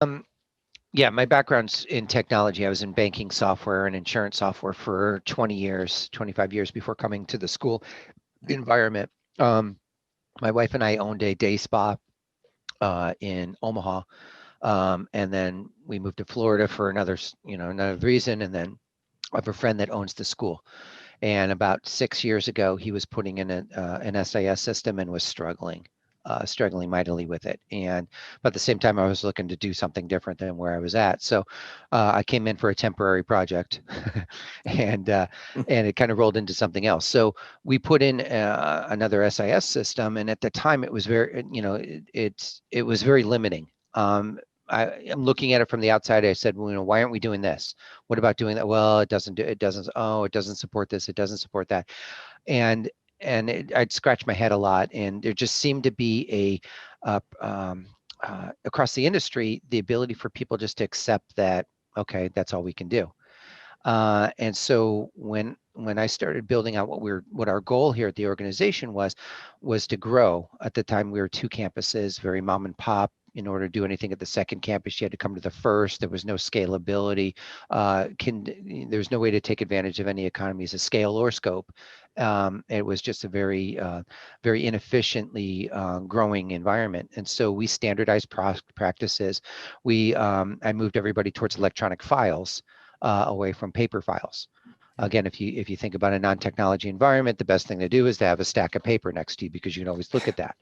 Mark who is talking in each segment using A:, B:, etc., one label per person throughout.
A: Um, yeah, my background's in technology. I was in banking software and insurance software for 20 years, 25 years before coming to the school environment. Um, my wife and I owned a day spa in Omaha, and then we moved to Florida for another reason, and then I have a friend that owns the school. And about 6 years ago, he was putting in an SIS system and was struggling mightily with it. And but at the same time, I was looking to do something different than where I was at. So I came in for a temporary project, and uh, and it kind of rolled into something else. So we put in another SIS system, and at the time, it was it was very limiting. I'm looking at it from the outside. I said, well, why aren't we doing this? What about doing that? Well, it doesn't, oh, it doesn't support this, it doesn't support that. And I'd scratch my head a lot. And there just seemed to be across the industry, the ability for people just to accept that, okay, that's all we can do. And so when I started building out what our goal here at the organization was to grow. At the time, we were two campuses, very mom and pop. In order to do anything at the second campus, you had to come to the first. There was no scalability. There was no way to take advantage of any economies of scale or scope. It was just a very inefficiently growing environment. And so we standardized practices. I moved everybody towards electronic files away from paper files. Again, if you think about a non-technology environment, the best thing to do is to have a stack of paper next to you because you can always look at that.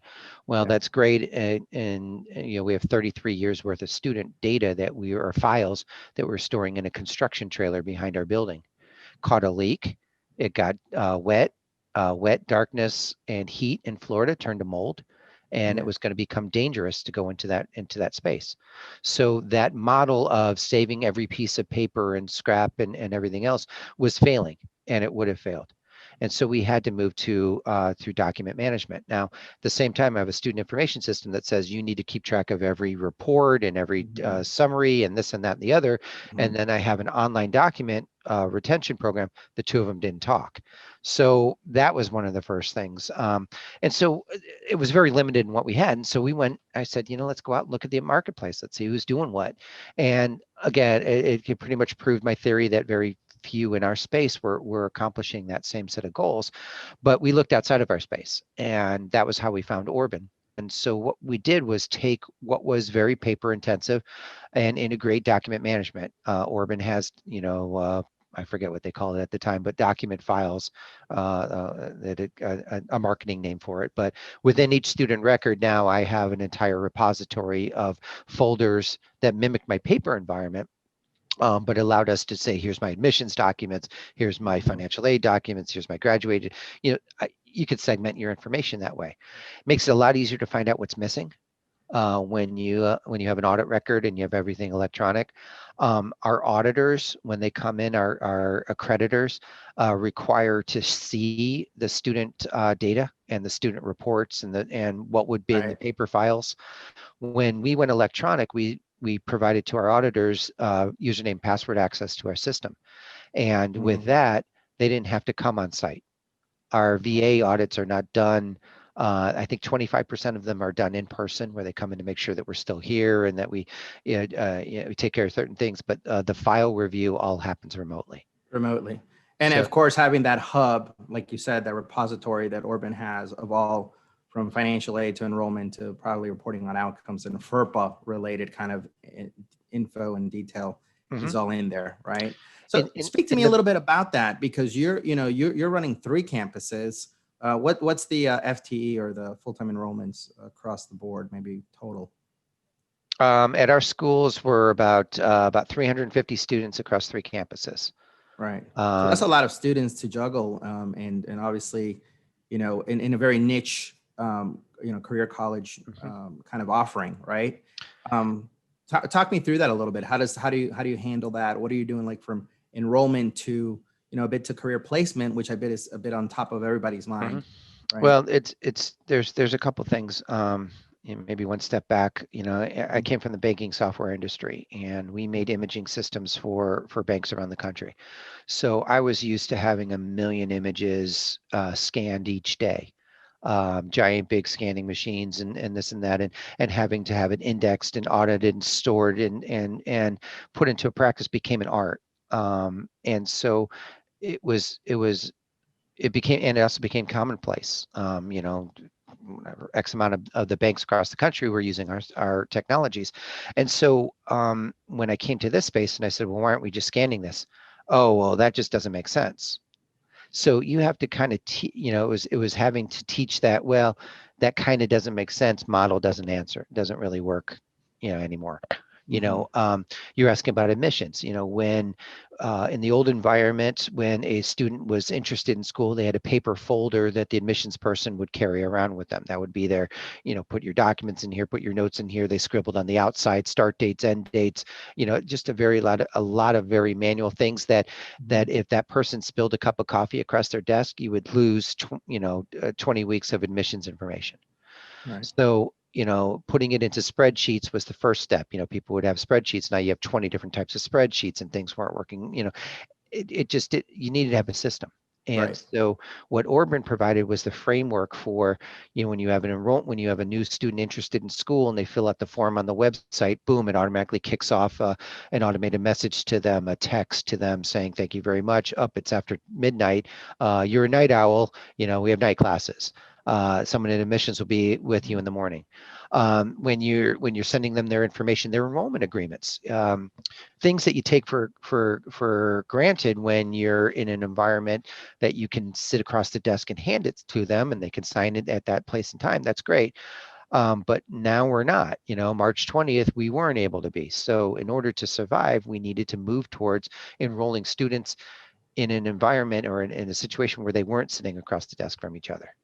A: Well,
B: Yeah.
A: that's great, and we have 33 years worth of student data or files that we're storing in a construction trailer behind our building. Caught a leak, it got wet, darkness, and heat in Florida turned to mold, and it
B: Yeah.
A: was going to become dangerous to go into that space. So that model of saving every piece of paper and scrap and everything else was failing, and it would have failed. And so we had to move to through document management. Now, at the same time, I have a student information system that says you need to keep track of every report and every
B: Mhm.
A: summary and this and that and the other. And
B: Mhm.
A: then I have an online document retention program. The two of them didn't talk. So that was one of the first things. And so it was very limited in what we had. And so I said, let's go out and look at the marketplace. Let's see who's doing what. And again, it pretty much proved my theory that very few in our space were accomplishing that same set of goals. But we looked outside of our space, and that was how we found Orbund. And so what we did was take what was very paper intensive and integrate document management. Orbund has, I forget what they called it at the time, but document files, a marketing name for it. But within each student record now, I have an entire repository of folders that mimic my paper environment, but allowed us to say, here's my admissions documents, here's my
B: Mhm.
A: financial aid documents, here's my graduated. You could segment your information that way. Makes it a lot easier to find out what's missing when you have an audit record and you have everything electronic. Our auditors, when they come in, our accreditors require to see the student data and the student reports and what would be in the
B: Right.
A: paper files. When we went electronic, we provided to our auditors username password access to our system. And with
B: Mhm.
A: that, they didn't have to come on site. Our VA audits are not done. I think 25% of them are done in person, where they come in to make sure that we're still here and that we take care of certain things. But the file review all happens remotely.
B: Remotely. And
A: So
B: of course, having that hub, like you said, that repository that Orbund has of all from financial aid to enrollment to probably reporting on outcomes and FERPA related kind of info and detail is
A: mhm.
B: all in there, right? So
A: in, in,
B: speak to
A: in
B: me a
A: the
B: little bit about that because you're running three campuses. What's the FTE or the full time enrollments across the board, maybe total?
A: At our schools, we're about 350 students across three campuses.
B: Right. So that's
A: Um,
B: a lot of students to juggle, and obviously, in a very niche, career college
A: mhm.
B: kind of offering, right? Talk me through that a little bit. How do you handle that? What are you doing like from enrollment to a bit to career placement, which I bet is a bit on top of everybody's
A: Mhm.
B: mind, right?
A: Well, there's a couple things. Maybe one step back. I
B: Mhm.
A: came from the banking software industry, and we made imaging systems for banks around the country. So I was used to having a million images scanned each day. giant big scanning machines and this and that, and having to have it indexed and audited and stored and put into a practice became an art. And so it became, and it also became commonplace. Whatever X amount of the banks across the country were using our technologies. And so when I came to this space and I said, well, why aren't we just scanning this? Oh, well, that just doesn't make sense. So you have to kind of, it was having to teach that, well, that kind of doesn't make sense. Model doesn't answer, doesn't really work, anymore. You're asking about admissions, when in the old environment, when a student was interested in school, they had a paper folder that the admissions person would carry around with them. That would be their, put your documents in here, put your notes in here. They scribbled on the outside, start dates, end dates, just a lot of very manual things that if that person spilled a cup of coffee across their desk, you would lose 20 weeks of admissions information.
B: Right.
A: So, putting it into spreadsheets was the first step. People would have spreadsheets. Now you have 20 different types of spreadsheets and things weren't working. You needed to have a system. And
B: Right.
A: so what Orbund provided was the framework for, when you have when you have a new student interested in school and they fill out the form on the website, boom, it automatically kicks off an automated message to them, a text to them saying, thank you very much. It's after midnight. You're a night owl. We have night classes. Someone in admissions will be with you in the morning. When you're sending them their information, their enrollment agreements, things that you take for granted when you're in an environment that you can sit across the desk and hand it to them and they can sign it at that place and time. That's great. But now we're not. March 20th, we weren't able to be. So in order to survive, we needed to move towards enrolling students in an environment or in a situation where they weren't sitting across the desk from each other.